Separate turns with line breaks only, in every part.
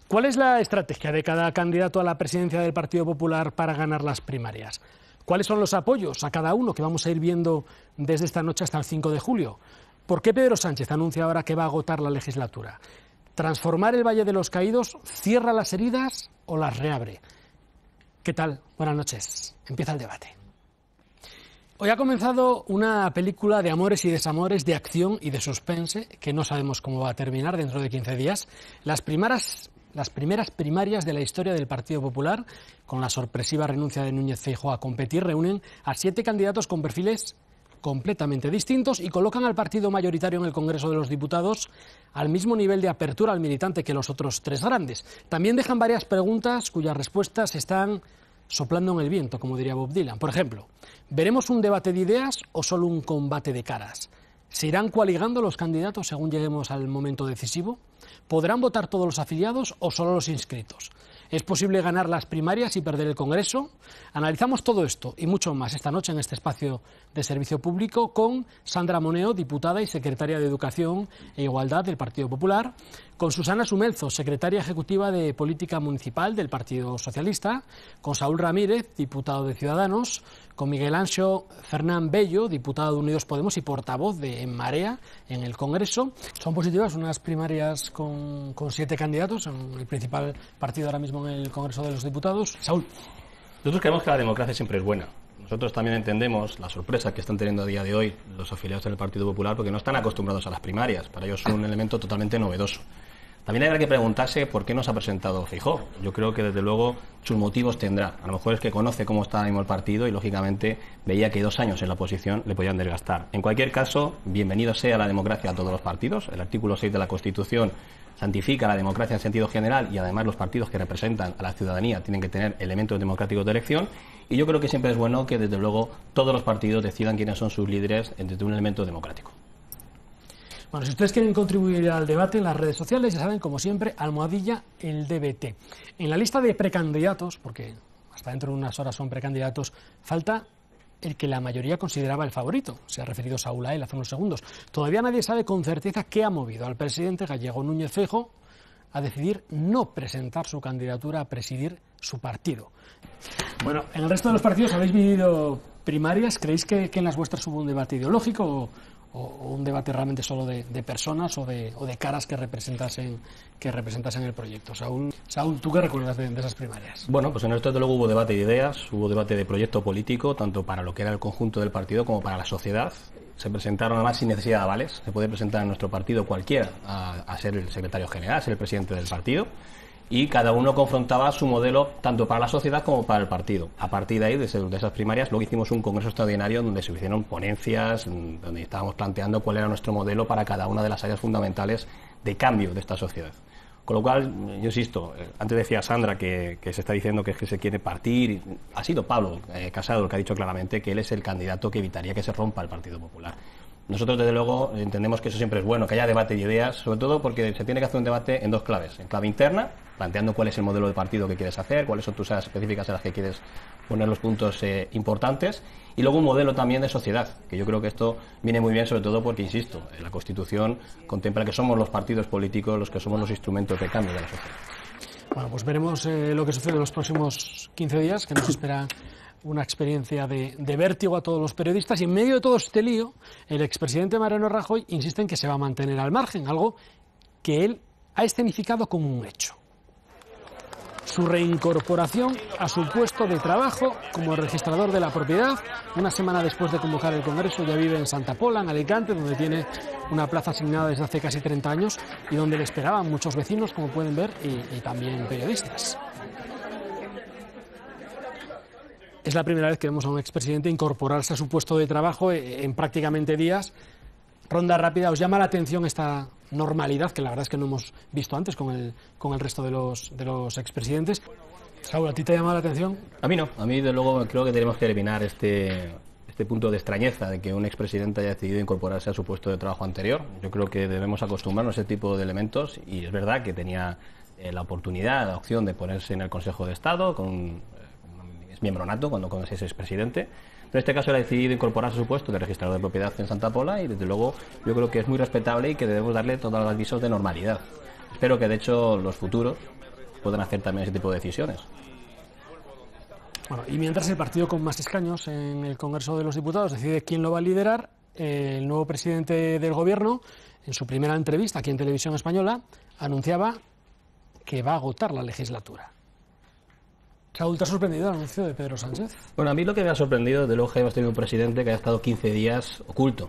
¿Cuál es la estrategia de cada candidato a la presidencia del Partido Popular para ganar las primarias? ¿Cuáles son los apoyos a cada uno que vamos a ir viendo desde esta noche hasta el 5 de julio? ¿Por qué Pedro Sánchez anuncia ahora que va a agotar la legislatura? ¿Transformar el Valle de los Caídos cierra las heridas o las reabre? ¿Qué tal? Buenas noches. Empieza el debate. Hoy ha comenzado una película de amores y desamores, de acción y de suspense, que no sabemos cómo va a terminar dentro de 15 días. Las primeras primarias de la historia del Partido Popular, con la sorpresiva renuncia de Núñez Feijóo a competir, reúnen a 7 candidatos con perfiles completamente distintos y colocan al partido mayoritario en el Congreso de los Diputados al mismo nivel de apertura al militante que los otros 3 grandes. También dejan varias preguntas cuyas respuestas están soplando en el viento, como diría Bob Dylan. Por ejemplo, ¿veremos un debate de ideas o solo un combate de caras? ¿Se irán coaligando los candidatos según lleguemos al momento decisivo? ¿Podrán votar todos los afiliados o solo los inscritos? ¿Es posible ganar las primarias y perder el Congreso? Analizamos todo esto y mucho más esta noche en este espacio de servicio público con Sandra Moneo, diputada y secretaria de Educación e Igualdad del Partido Popular, con Susana Sumelzo, secretaria ejecutiva de Política Municipal del Partido Socialista, con Saúl Ramírez, diputado de Ciudadanos, con Miguel Anxo Fernán Bello, diputado de Unidos Podemos y portavoz de En Marea en el Congreso. Son positivas unas primarias con 7 candidatos, en el principal partido ahora mismo en el Congreso de los Diputados. Saúl.
Nosotros creemos que la democracia siempre es buena. Nosotros también entendemos la sorpresa que están teniendo a día de hoy los afiliados del Partido Popular porque no están acostumbrados a las primarias. Para ellos es un elemento totalmente novedoso. También habrá que preguntarse por qué no se ha presentado Feijóo. Yo creo que desde luego sus motivos tendrá. A lo mejor es que conoce cómo está ahora mismo el partido y lógicamente veía que 2 años en la oposición le podían desgastar. En cualquier caso, bienvenido sea la democracia a todos los partidos. El artículo 6 de la Constitución santifica la democracia en sentido general y además los partidos que representan a la ciudadanía tienen que tener elementos democráticos de elección. Y yo creo que siempre es bueno que desde luego todos los partidos decidan quiénes son sus líderes desde un elemento democrático.
Bueno, si ustedes quieren contribuir al debate en las redes sociales, ya saben, como siempre, almohadilla el DBT. En la lista de precandidatos, porque hasta dentro de unas horas son precandidatos, falta el que la mayoría consideraba el favorito. Se ha referido Saúl a él hace unos segundos. Todavía nadie sabe con certeza qué ha movido al presidente gallego Núñez Feijóo a decidir no presentar su candidatura a presidir su partido. Bueno, en el resto de los partidos habéis vivido primarias. ¿Creéis que en las vuestras hubo un debate ideológico o un debate realmente solo de personas o de caras que representasen el proyecto? Saúl, ¿tú qué recuerdas de esas primarias?
Bueno, pues en esto desde luego hubo debate de ideas, hubo debate de proyecto político, tanto para lo que era el conjunto del partido como para la sociedad. Se presentaron además sin necesidad de avales. Se puede presentar en nuestro partido cualquiera a ser el secretario general, a ser el presidente del partido. Y cada uno confrontaba su modelo tanto para la sociedad como para el partido. A partir de ahí, de esas primarias, luego hicimos un congreso extraordinario donde se hicieron ponencias, donde estábamos planteando cuál era nuestro modelo para cada una de las áreas fundamentales de cambio de esta sociedad. Con lo cual, yo insisto, antes decía Sandra que se está diciendo que es que se quiere partir. Ha sido Pablo Casado el que ha dicho claramente que él es el candidato que evitaría que se rompa el Partido Popular. Nosotros, desde luego, entendemos que eso siempre es bueno, que haya debate de ideas, sobre todo porque se tiene que hacer un debate en 2 claves. En clave interna, planteando cuál es el modelo de partido que quieres hacer, cuáles son tus áreas específicas en las que quieres poner los puntos importantes, y luego un modelo también de sociedad, que yo creo que esto viene muy bien, sobre todo porque, insisto, la Constitución contempla que somos los partidos políticos los que somos los instrumentos de cambio de la sociedad.
Bueno, pues veremos lo que sucede en los próximos 15 días, que nos espera una experiencia de vértigo a todos los periodistas, y en medio de todo este lío, el expresidente Mariano Rajoy insiste en que se va a mantener al margen, algo que él ha escenificado como un hecho. Su reincorporación a su puesto de trabajo como registrador de la propiedad, una semana después de convocar el Congreso, ya vive en Santa Pola, en Alicante, donde tiene una plaza asignada desde hace casi 30 años y donde le esperaban muchos vecinos, como pueden ver, y también periodistas. Es la primera vez que vemos a un expresidente incorporarse a su puesto de trabajo en prácticamente días. Ronda rápida, ¿os llama la atención esta normalidad, que la verdad es que no hemos visto antes con el resto de los expresidentes? Saúl, ¿a ti te llama la atención?
A mí no. A mí, de luego, creo que tenemos que eliminar este punto de extrañeza de que un expresidente haya decidido incorporarse a su puesto de trabajo anterior. Yo creo que debemos acostumbrarnos a ese tipo de elementos, y es verdad que tenía la oportunidad, la opción de ponerse en el Consejo de Estado es miembro nato cuando es expresidente. En este caso, él ha decidido incorporarse a su puesto de registrador de propiedad en Santa Pola, y desde luego yo creo que es muy respetable y que debemos darle todos los avisos de normalidad. Espero que de hecho los futuros pueden hacer también ese tipo de decisiones.
Bueno, y mientras el partido con más escaños en el Congreso de los Diputados decide quién lo va a liderar, el nuevo presidente del Gobierno, en su primera entrevista aquí en Televisión Española, anunciaba que va a agotar la legislatura. Saúl, ¿te ha sorprendido el anuncio de Pedro Sánchez?
Bueno, a mí lo que me ha sorprendido, desde luego, que hemos tenido un presidente que ha estado 15 días oculto.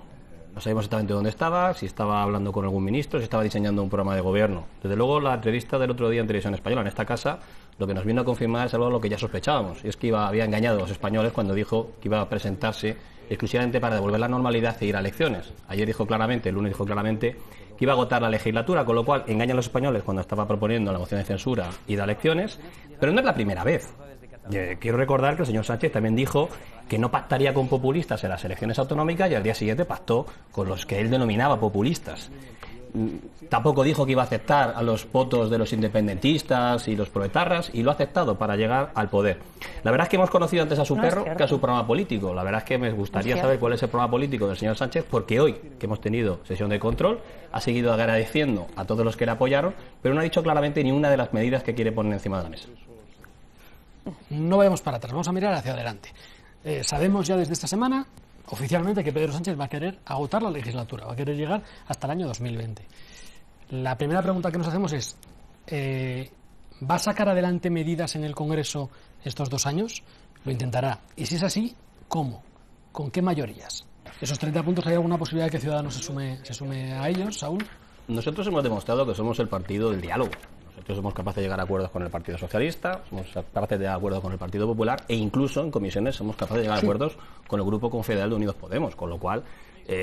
No sabemos exactamente dónde estaba, si estaba hablando con algún ministro, si estaba diseñando un programa de gobierno. Desde luego, la entrevista del otro día en Televisión Española, en esta casa, lo que nos vino a confirmar es algo lo que ya sospechábamos, y es que había engañado a los españoles cuando dijo que iba a presentarse exclusivamente para devolver la normalidad e ir a elecciones. Ayer dijo claramente, el lunes dijo claramente, que iba a agotar la legislatura, con lo cual engaña a los españoles cuando estaba proponiendo la moción de censura y de elecciones, pero no es la primera vez. Quiero recordar que el señor Sánchez también dijo que no pactaría con populistas en las elecciones autonómicas y al día siguiente pactó con los que él denominaba populistas. Tampoco dijo que iba a aceptar a los votos de los independentistas y los proetarras, y lo ha aceptado para llegar al poder. La verdad es que hemos conocido antes a su perro que a su programa político. La verdad es que me gustaría saber cuál es el programa político del señor Sánchez, porque hoy, que hemos tenido sesión de control, ha seguido agradeciendo a todos los que le apoyaron, pero no ha dicho claramente ni una de las medidas que quiere poner encima de la mesa.
No vayamos para atrás, vamos a mirar hacia adelante. Sabemos ya desde esta semana, oficialmente, que Pedro Sánchez va a querer agotar la legislatura, va a querer llegar hasta el año 2020. La primera pregunta que nos hacemos es, ¿va a sacar adelante medidas en el Congreso estos 2 años? Lo intentará. Y si es así, ¿cómo? ¿Con qué mayorías? ¿Esos 30 puntos hay alguna posibilidad de que Ciudadanos se sume a ellos, Saúl?
Nosotros hemos demostrado que somos el partido del diálogo. Nosotros somos capaces de llegar a acuerdos con el Partido Socialista, somos capaces de llegar a acuerdos con el Partido Popular e incluso en comisiones somos capaces de llegar a acuerdos con el Grupo Confederal de Unidos Podemos, con lo cual,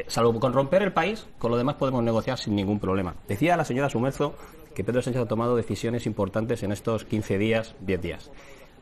salvo con romper el país, con lo demás podemos negociar sin ningún problema. Decía la señora Sumerzo que Pedro Sánchez ha tomado decisiones importantes en estos 15 días, 10 días.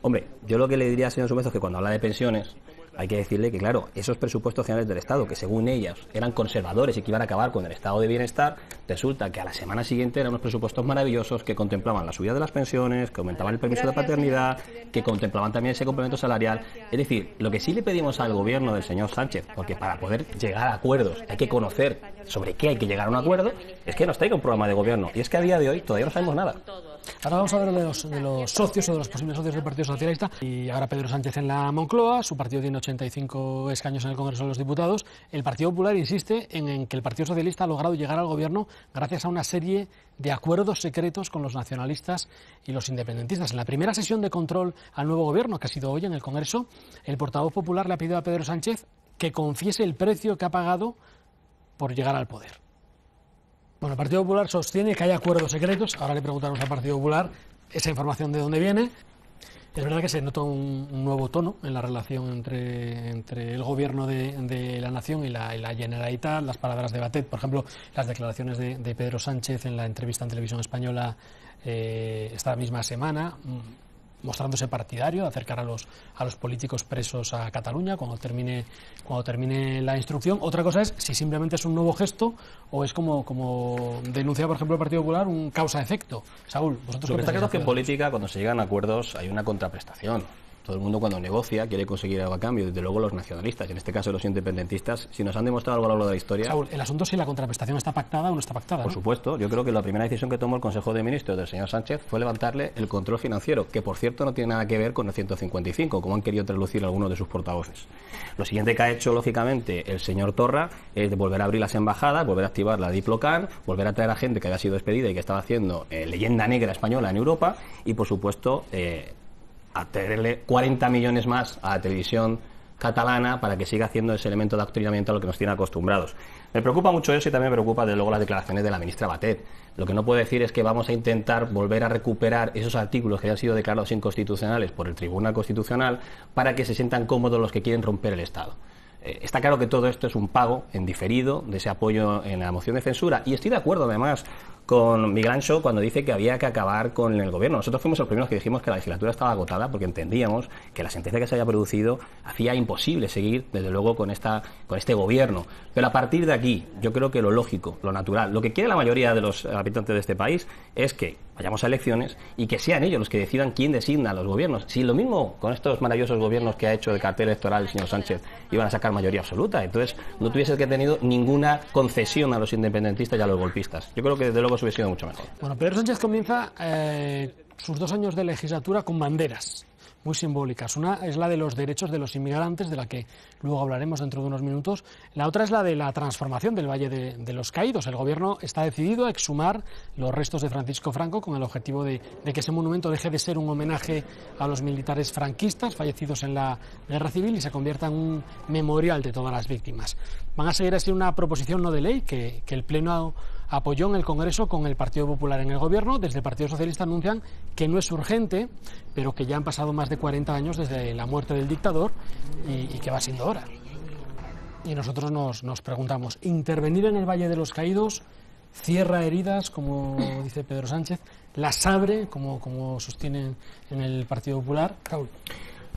Hombre, yo lo que le diría al señor Sumerzo es que cuando habla de pensiones, hay que decirle que, claro, esos presupuestos generales del Estado, que según ellas eran conservadores y que iban a acabar con el estado de bienestar, resulta que a la semana siguiente eran unos presupuestos maravillosos que contemplaban la subida de las pensiones, que aumentaban el permiso de paternidad, que contemplaban también ese complemento salarial. Es decir, lo que sí le pedimos al gobierno del señor Sánchez, porque para poder llegar a acuerdos hay que conocer sobre qué hay que llegar a un acuerdo, es que nos traiga un programa de gobierno. Y es que a día de hoy todavía no sabemos nada.
Ahora vamos a ver de los socios o de los posibles socios del Partido Socialista. Y ahora Pedro Sánchez en la Moncloa, su partido tiene 85 escaños en el Congreso de los Diputados. El Partido Popular insiste en que el Partido Socialista ha logrado llegar al gobierno gracias a una serie de acuerdos secretos con los nacionalistas y los independentistas. En la primera sesión de control al nuevo gobierno, que ha sido hoy en el Congreso, el portavoz popular le ha pedido a Pedro Sánchez que confiese el precio que ha pagado por llegar al poder. Bueno, el Partido Popular sostiene que hay acuerdos secretos. Ahora le preguntamos al Partido Popular esa información de dónde viene. Es verdad que se nota un nuevo tono en la relación entre el gobierno de la nación y la Generalitat. Las palabras de Batet, por ejemplo, las declaraciones de Pedro Sánchez en la entrevista en Televisión Española esta misma semana, mostrándose partidario de acercar a los políticos presos a Cataluña cuando termine la instrucción. Otra cosa es si simplemente es un nuevo gesto o es como denuncia, por ejemplo, el Partido Popular, un causa-efecto. Saúl, vosotros...
Lo que está claro es que en política, cuando se llegan a acuerdos, hay una contraprestación. Todo el mundo cuando negocia quiere conseguir algo a cambio, desde luego los nacionalistas, y en este caso los independentistas, si nos han demostrado algo a lo largo de la historia...
Saúl, el asunto es si la contraprestación está pactada o no está pactada, ¿no?
Por supuesto, yo creo que la primera decisión que tomó el Consejo de Ministros del señor Sánchez fue levantarle el control financiero, que por cierto no tiene nada que ver con el 155, como han querido traducir algunos de sus portavoces. Lo siguiente que ha hecho, lógicamente, el señor Torra es de volver a abrir las embajadas, volver a activar la Diplocan, volver a traer a gente que había sido despedida y que estaba haciendo leyenda negra española en Europa, y por supuesto... a tenerle 40 millones más a la televisión catalana para que siga haciendo ese elemento de adoctrinamiento a lo que nos tiene acostumbrados. Me preocupa mucho eso y también me preocupa desde luego las declaraciones de la ministra Batet. Lo que no puedo decir es que vamos a intentar volver a recuperar esos artículos que ya han sido declarados inconstitucionales por el Tribunal Constitucional para que se sientan cómodos los que quieren romper el Estado. Está claro que todo esto es un pago en diferido de ese apoyo en la moción de censura, y estoy de acuerdo además con Miguel Ancho cuando dice que había que acabar con el gobierno. Nosotros fuimos los primeros que dijimos que la legislatura estaba agotada porque entendíamos que la sentencia que se había producido hacía imposible seguir desde luego con este gobierno. Pero a partir de aquí yo creo que lo lógico, lo natural, lo que quiere la mayoría de los habitantes de este país es que vayamos a elecciones y que sean ellos los que decidan quién designa a los gobiernos. Si lo mismo con estos maravillosos gobiernos que ha hecho de cartel electoral el señor Sánchez iban a sacar mayoría absoluta, entonces no tuviese que tenido ninguna concesión a los independentistas y a los golpistas. Yo creo que desde luego eso hubiese sido mucho mejor.
Bueno, Pedro Sánchez comienza sus 2 años de legislatura con banderas muy simbólicas. Una es la de los derechos de los inmigrantes, de la que luego hablaremos dentro de unos minutos. La otra es la de la transformación del Valle de los Caídos. El Gobierno está decidido a exhumar los restos de Francisco Franco con el objetivo de que ese monumento deje de ser un homenaje a los militares franquistas fallecidos en la Guerra Civil y se convierta en un memorial de todas las víctimas. Van a seguir así una proposición no de ley que el Pleno apoyó en el Congreso con el Partido Popular en el Gobierno. Desde el Partido Socialista anuncian que no es urgente, pero que ya han pasado más de 40 años desde la muerte del dictador y que va siendo hora. Y nosotros nos preguntamos, ¿intervenir en el Valle de los Caídos cierra heridas, como dice Pedro Sánchez, las abre, como sostienen en el Partido Popular? Raúl.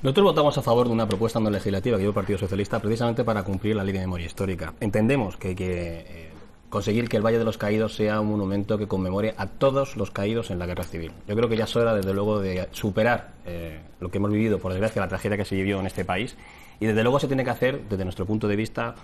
Nosotros votamos a favor de una propuesta no legislativa que lleva el Partido Socialista precisamente para cumplir la Ley de Memoria Histórica. Entendemos que hay que conseguir que el Valle de los Caídos sea un monumento que conmemore a todos los caídos en la Guerra Civil. Yo creo que ya es hora, desde luego, de superar lo que hemos vivido, por desgracia, la tragedia que se vivió en este país. Y desde luego se tiene que hacer, desde nuestro punto de vista,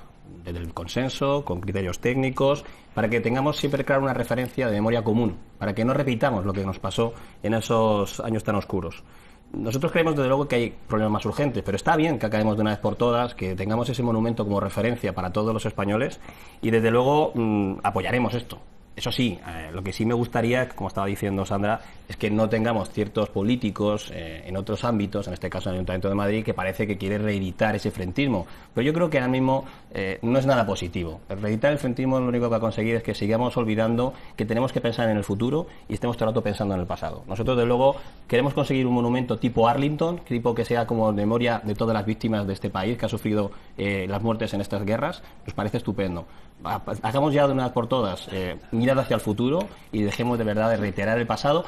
desde el consenso, con criterios técnicos, para que tengamos siempre claro una referencia de memoria común, para que no repitamos lo que nos pasó en esos años tan oscuros. Nosotros creemos, desde luego, que hay problemas más urgentes, pero está bien que acabemos de una vez por todas, que tengamos ese monumento como referencia para todos los españoles y, desde luego, apoyaremos esto. Eso sí, lo que sí me gustaría, como estaba diciendo Sandra, es que no tengamos ciertos políticos en otros ámbitos, en este caso en el Ayuntamiento de Madrid, que parece que quiere reeditar ese frentismo. Pero yo creo que ahora mismo no es nada positivo. Reeditar el frentismo lo único que va a conseguir es que sigamos olvidando que tenemos que pensar en el futuro y estemos todo el rato pensando en el pasado. Nosotros, desde luego, queremos conseguir un monumento tipo Arlington, tipo que sea como memoria de todas las víctimas de este país que ha sufrido las muertes en estas guerras. Nos parece estupendo. Hagamos ya de una vez por todas mirada hacia el futuro y dejemos de verdad de reiterar el pasado,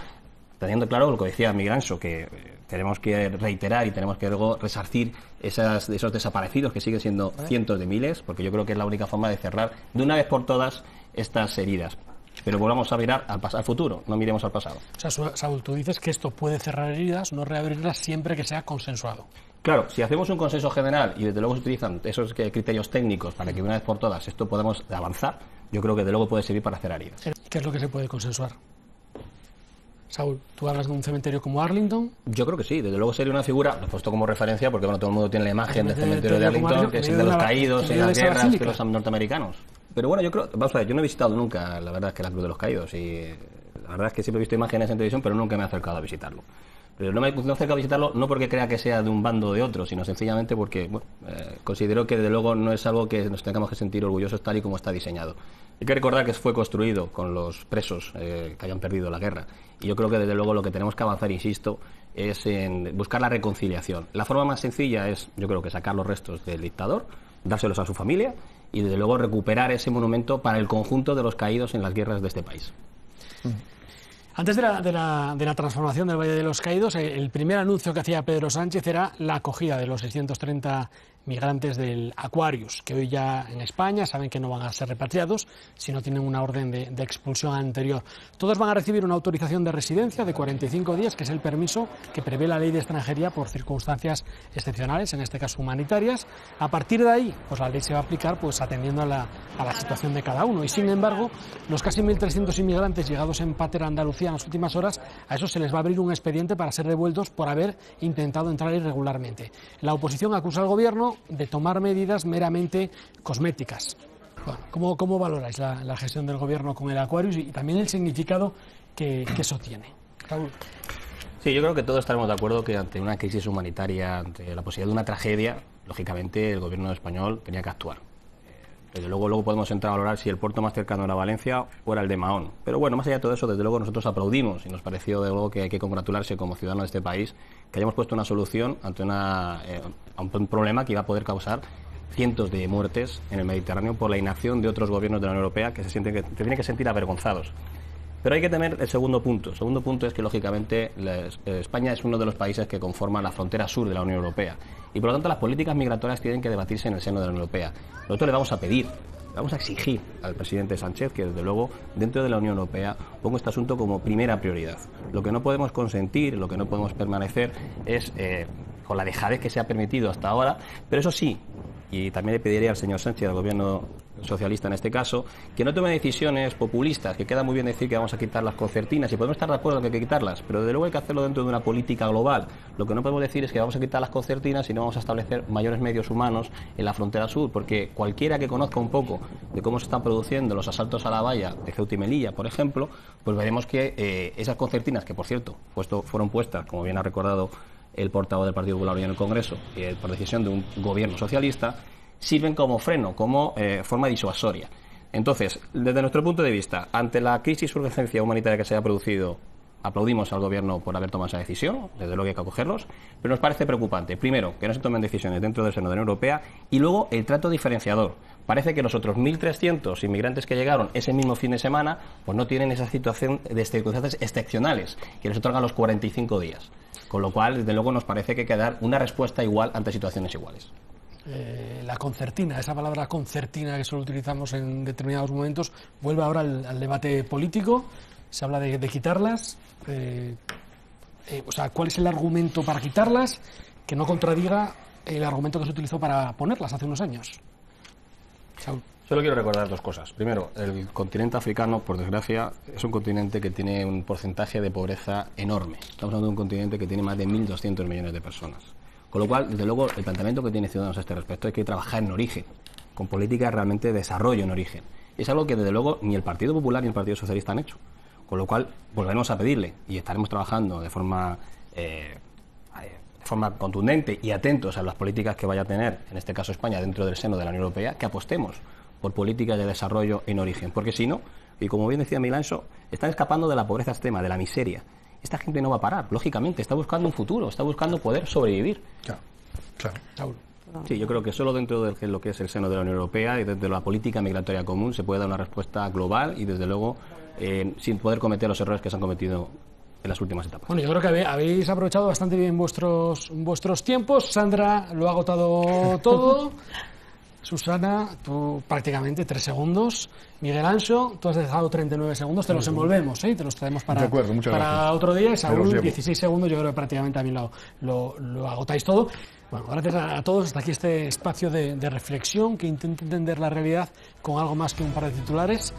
teniendo claro lo que decía Miguel Anso, que tenemos que reiterar y tenemos que luego resarcir esos desaparecidos, que siguen siendo cientos de miles, porque yo creo que es la única forma de cerrar de una vez por todas estas heridas. Pero volvamos a mirar al futuro, no miremos al pasado.
O sea, Saúl, tú dices que esto puede cerrar heridas, no reabrirlas siempre que sea consensuado.
Claro, si hacemos un consenso general y desde luego se utilizan esos criterios técnicos para que de una vez por todas esto podamos avanzar, yo creo que de luego puede servir para cerrar heridas.
¿Qué es lo que se puede consensuar? Saúl, ¿tú hablas de un cementerio como Arlington?
Yo creo que sí, desde luego sería una figura, lo he puesto como referencia porque bueno, todo el mundo tiene la imagen del cementerio de Arlington, que es el de los caídos en las guerras de los norteamericanos. Pero bueno, yo creo, vamos a ver, yo no he visitado nunca, la verdad, es que la Cruz de los Caídos, y la verdad es que siempre he visto imágenes en televisión, pero nunca me he acercado a visitarlo. Pero no me he acercado a visitarlo no porque crea que sea de un bando o de otro, sino sencillamente porque considero que desde luego no es algo que nos tengamos que sentir orgullosos tal y como está diseñado. Hay que recordar que fue construido con los presos que hayan perdido la guerra. Y yo creo que desde luego lo que tenemos que avanzar, insisto, es en buscar la reconciliación. La forma más sencilla es, yo creo que sacar los restos del dictador, dárselos a su familia y desde luego recuperar ese monumento para el conjunto de los caídos en las guerras de este país.
Antes de la transformación del Valle de los Caídos, el primer anuncio que hacía Pedro Sánchez era la acogida de los 630 migrantes del Aquarius, que hoy ya en España saben que no van a ser repatriados si no tienen una orden de expulsión anterior. Todos van a recibir una autorización de residencia de 45 días, que es el permiso que prevé la ley de extranjería por circunstancias excepcionales, en este caso humanitarias. A partir de ahí, pues la ley se va a aplicar pues atendiendo a la situación de cada uno. Y sin embargo, los casi 1.300 inmigrantes llegados en Pater, Andalucía, en las últimas horas, a esos se les va a abrir un expediente para ser devueltos por haber intentado entrar irregularmente. La oposición acusa al Gobierno de tomar medidas meramente cosméticas. Bueno, ¿cómo valoráis la gestión del Gobierno con el Aquarius y también el significado que eso tiene? Raúl.
Sí, yo creo que todos estaremos de acuerdo que ante una crisis humanitaria, ante la posibilidad de una tragedia, lógicamente el Gobierno español tenía que actuar. Desde luego podemos entrar a valorar si el puerto más cercano era Valencia o era el de Mahón. Pero bueno, más allá de todo eso, desde luego nosotros aplaudimos y nos pareció de luego que hay que congratularse como ciudadanos de este país que hayamos puesto una solución ante a un problema que iba a poder causar cientos de muertes en el Mediterráneo por la inacción de otros gobiernos de la Unión Europea que se tienen que sentir avergonzados. Pero hay que tener el segundo punto. El segundo punto es que, lógicamente, España es uno de los países que conforman la frontera sur de la Unión Europea. Y, por lo tanto, las políticas migratorias tienen que debatirse en el seno de la Unión Europea. Nosotros le vamos a pedir vamos a exigir al presidente Sánchez que, desde luego, dentro de la Unión Europea ponga este asunto como primera prioridad. Lo que no podemos consentir, lo que no podemos permanecer es con la dejadez que se ha permitido hasta ahora, pero eso sí, y también le pediría al señor Sánchez, al gobierno socialista en este caso, que no tome decisiones populistas, que queda muy bien decir que vamos a quitar las concertinas, y podemos estar de acuerdo en que hay que quitarlas, pero desde luego hay que hacerlo dentro de una política global. Lo que no podemos decir es que vamos a quitar las concertinas y no vamos a establecer mayores medios humanos en la frontera sur, porque cualquiera que conozca un poco de cómo se están produciendo los asaltos a la valla de Ceuta y Melilla, por ejemplo, pues veremos que esas concertinas, que por cierto fueron puestas, como bien ha recordado el portavoz del Partido Popular hoy en el Congreso, por decisión de un gobierno socialista, sirven como freno, como forma disuasoria. Entonces, desde nuestro punto de vista, ante la crisis de urgencia humanitaria que se ha producido, aplaudimos al Gobierno por haber tomado esa decisión, desde luego hay que acogerlos, pero nos parece preocupante, primero, que no se tomen decisiones dentro del seno de la Unión Europea, y luego el trato diferenciador. Parece que los otros 1.300 inmigrantes que llegaron ese mismo fin de semana pues no tienen esa situación de circunstancias excepcionales, que les otorgan los 45 días. Con lo cual, desde luego, nos parece que hay que dar una respuesta igual ante situaciones iguales.
La concertina, esa palabra concertina que solo utilizamos en determinados momentos, vuelve ahora al debate político. Se habla de quitarlas. O sea, ¿cuál es el argumento para quitarlas que no contradiga el argumento que se utilizó para ponerlas hace unos años? Saúl.
Solo quiero recordar dos cosas. Primero, el continente africano, por desgracia, es un continente que tiene un porcentaje de pobreza enorme. Estamos hablando de un continente que tiene más de 1.200 millones de personas. Con lo cual, desde luego, el planteamiento que tiene Ciudadanos a este respecto es que hay que trabajar en origen, con políticas realmente de desarrollo en origen. Es algo que, desde luego, ni el Partido Popular ni el Partido Socialista han hecho. Con lo cual, volveremos a pedirle y estaremos trabajando de forma contundente y atentos a las políticas que vaya a tener, en este caso España, dentro del seno de la Unión Europea, que apostemos por políticas de desarrollo en origen. Porque si no, y como bien decía Milanso, están escapando de la pobreza extrema, de la miseria. Esta gente no va a parar, lógicamente, está buscando un futuro, está buscando poder sobrevivir.
Claro.
Sí, yo creo que solo dentro de lo que es el seno de la Unión Europea y desde la política migratoria común se puede dar una respuesta global y, desde luego, sin poder cometer los errores que se han cometido en las últimas etapas.
Bueno, yo creo que habéis aprovechado bastante bien vuestros tiempos. Sandra lo ha agotado todo. Susana, tú prácticamente 3 segundos. Miguel Anxo, tú has dejado 39 segundos. Te los envolvemos, ¿eh? Te los traemos para otro día. Saúl, 16 segundos. Yo creo que prácticamente también lo agotáis todo. Bueno, gracias a todos. Hasta aquí este espacio de reflexión que intenta entender la realidad con algo más que un par de titulares.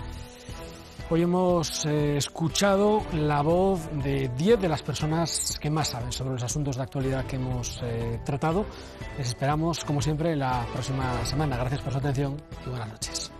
Hoy hemos escuchado la voz de 10 de las personas que más saben sobre los asuntos de actualidad que hemos tratado. Les esperamos, como siempre, la próxima semana. Gracias por su atención y buenas noches.